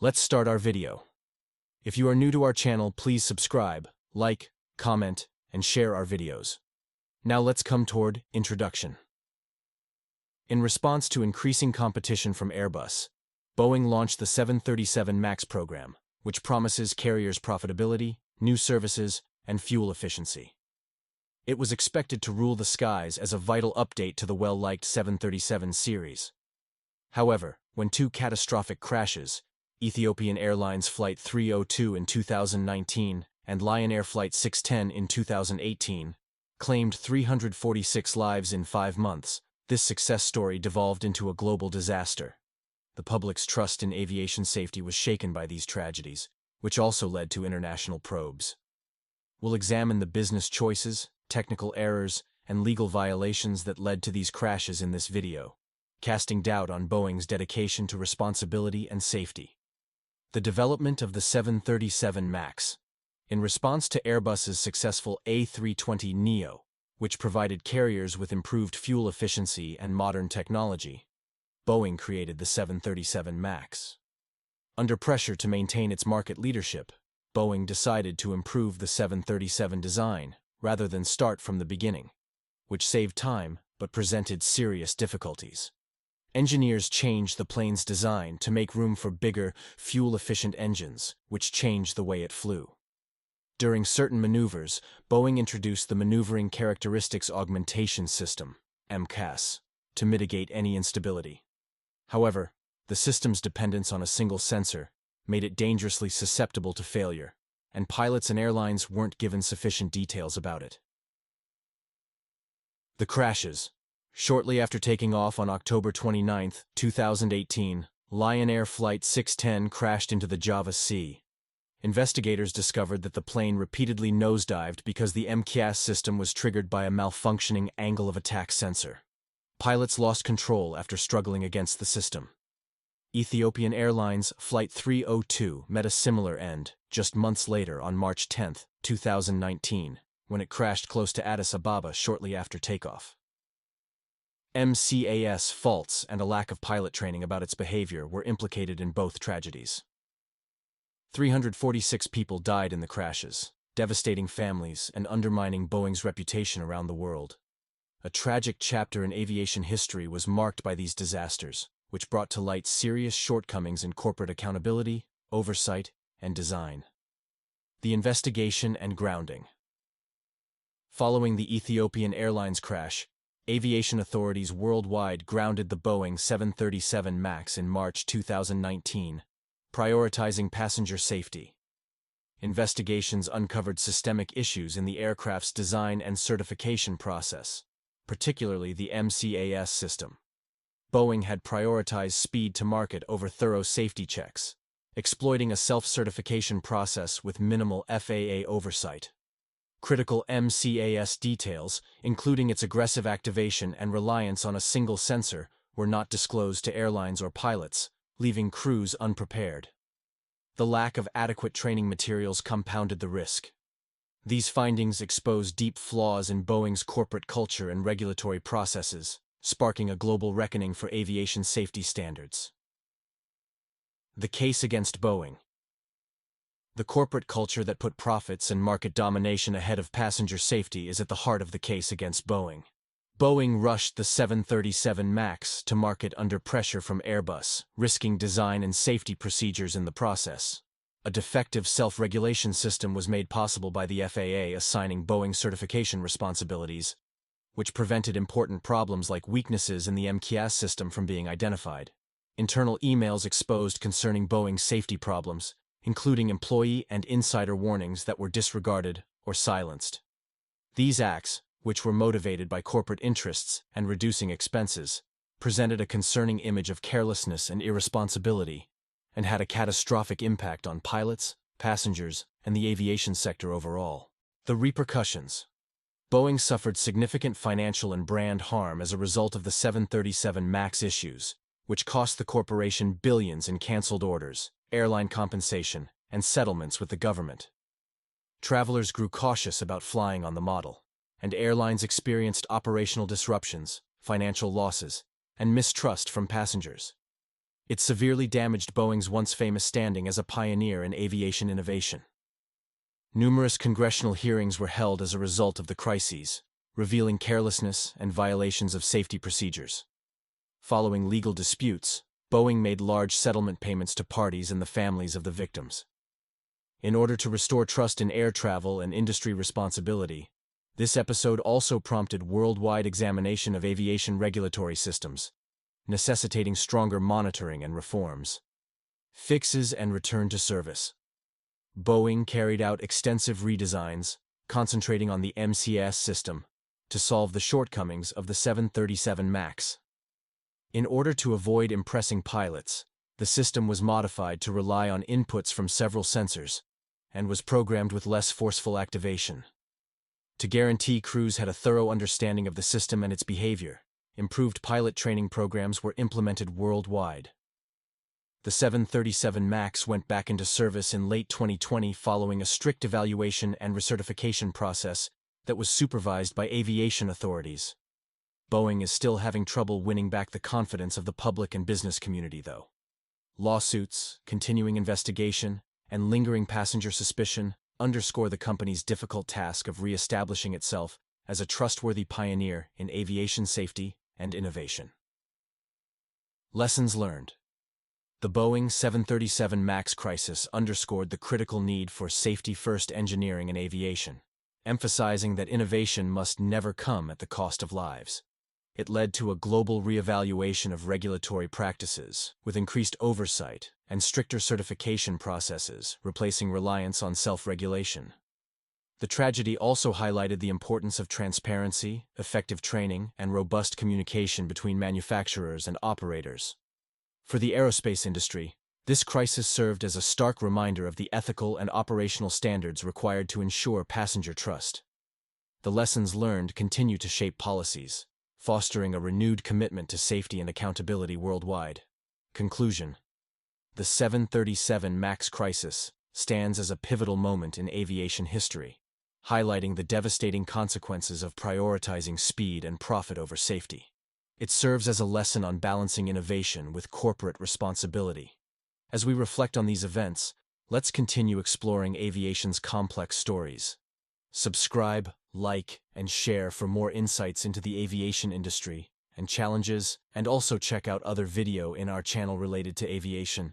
Let's start our video. If you are new to our channel, please subscribe, like, comment, and share our videos. Now let's come toward introduction. In response to increasing competition from Airbus, Boeing launched the 737 MAX program, which promises carriers profitability, new services, and fuel efficiency. It was expected to rule the skies as a vital update to the well-liked 737 series. However, when two catastrophic crashes, Ethiopian Airlines Flight 302 in 2019 and Lion Air Flight 610 in 2018, claimed 346 lives in 5 months, this success story devolved into a global disaster. The public's trust in aviation safety was shaken by these tragedies, which also led to international probes. We'll examine the business choices, technical errors, and legal violations that led to these crashes in this video, casting doubt on Boeing's dedication to responsibility and safety. The development of the 737 MAX. In response to Airbus's successful A320neo, which provided carriers with improved fuel efficiency and modern technology, Boeing created the 737 MAX. Under pressure to maintain its market leadership, Boeing decided to improve the 737 design rather than start from the beginning, which saved time but presented serious difficulties. Engineers changed the plane's design to make room for bigger, fuel-efficient engines, which changed the way it flew. During certain maneuvers, Boeing introduced the Maneuvering Characteristics Augmentation System, MCAS, to mitigate any instability. However, the system's dependence on a single sensor made it dangerously susceptible to failure, and pilots and airlines weren't given sufficient details about it. The crashes. Shortly after taking off on October 29, 2018, Lion Air Flight 610 crashed into the Java Sea. Investigators discovered that the plane repeatedly nosedived because the MCAS system was triggered by a malfunctioning angle of attack sensor. Pilots lost control after struggling against the system. Ethiopian Airlines Flight 302 met a similar end just months later on March 10, 2019, when it crashed close to Addis Ababa shortly after takeoff. MCAS faults and a lack of pilot training about its behavior were implicated in both tragedies. 346 people died in the crashes, devastating families and undermining Boeing's reputation around the world. A tragic chapter in aviation history was marked by these disasters, which brought to light serious shortcomings in corporate accountability, oversight, and design. The investigation and grounding. Following the Ethiopian Airlines crash, aviation authorities worldwide grounded the Boeing 737 MAX in March 2019, prioritizing passenger safety. Investigations uncovered systemic issues in the aircraft's design and certification process, particularly the MCAS system. Boeing had prioritized speed to market over thorough safety checks, exploiting a self-certification process with minimal FAA oversight. Critical MCAS details, including its aggressive activation and reliance on a single sensor, were not disclosed to airlines or pilots, leaving crews unprepared. The lack of adequate training materials compounded the risk. These findings exposed deep flaws in Boeing's corporate culture and regulatory processes, sparking a global reckoning for aviation safety standards. The case against Boeing. The corporate culture that put profits and market domination ahead of passenger safety is at the heart of the case against Boeing. Boeing rushed the 737 MAX to market under pressure from Airbus, risking design and safety procedures in the process. A defective self-regulation system was made possible by the FAA assigning Boeing certification responsibilities, which prevented important problems like weaknesses in the MCAS system from being identified. Internal emails exposed concerning Boeing's safety problems, including employee and insider warnings that were disregarded or silenced. These acts, which were motivated by corporate interests and reducing expenses, presented a concerning image of carelessness and irresponsibility, and had a catastrophic impact on pilots, passengers, and the aviation sector overall. The repercussions. Boeing suffered significant financial and brand harm as a result of the 737 MAX issues, which cost the corporation billions in canceled orders, airline compensation, and settlements with the government. Travelers grew cautious about flying on the model, and airlines experienced operational disruptions, financial losses, and mistrust from passengers. It severely damaged Boeing's once famous standing as a pioneer in aviation innovation. Numerous congressional hearings were held as a result of the crises, revealing carelessness and violations of safety procedures. Following legal disputes, Boeing made large settlement payments to parties and the families of the victims. In order to restore trust in air travel and industry responsibility, this episode also prompted worldwide examination of aviation regulatory systems, necessitating stronger monitoring and reforms. Fixes and return to service. Boeing carried out extensive redesigns, concentrating on the MCS system, to solve the shortcomings of the 737 MAX. In order to avoid impressing pilots, the system was modified to rely on inputs from several sensors, and was programmed with less forceful activation. To guarantee crews had a thorough understanding of the system and its behavior, improved pilot training programs were implemented worldwide. The 737 MAX went back into service in late 2020 following a strict evaluation and recertification process that was supervised by aviation authorities. Boeing is still having trouble winning back the confidence of the public and business community, though. Lawsuits, continuing investigation, and lingering passenger suspicion underscore the company's difficult task of re-establishing itself as a trustworthy pioneer in aviation safety and innovation. Lessons learned. The Boeing 737 MAX crisis underscored the critical need for safety-first engineering in aviation, emphasizing that innovation must never come at the cost of lives. It led to a global reevaluation of regulatory practices, with increased oversight and stricter certification processes, replacing reliance on self-regulation. The tragedy also highlighted the importance of transparency, effective training, and robust communication between manufacturers and operators. For the aerospace industry, this crisis served as a stark reminder of the ethical and operational standards required to ensure passenger trust. The lessons learned continue to shape policies, fostering a renewed commitment to safety and accountability worldwide. Conclusion. The 737 MAX crisis stands as a pivotal moment in aviation history, highlighting the devastating consequences of prioritizing speed and profit over safety. It serves as a lesson on balancing innovation with corporate responsibility. As we reflect on these events, let's continue exploring aviation's complex stories. Subscribe, like, and share for more insights into the aviation industry and challenges, and also check out other video in our channel related to aviation.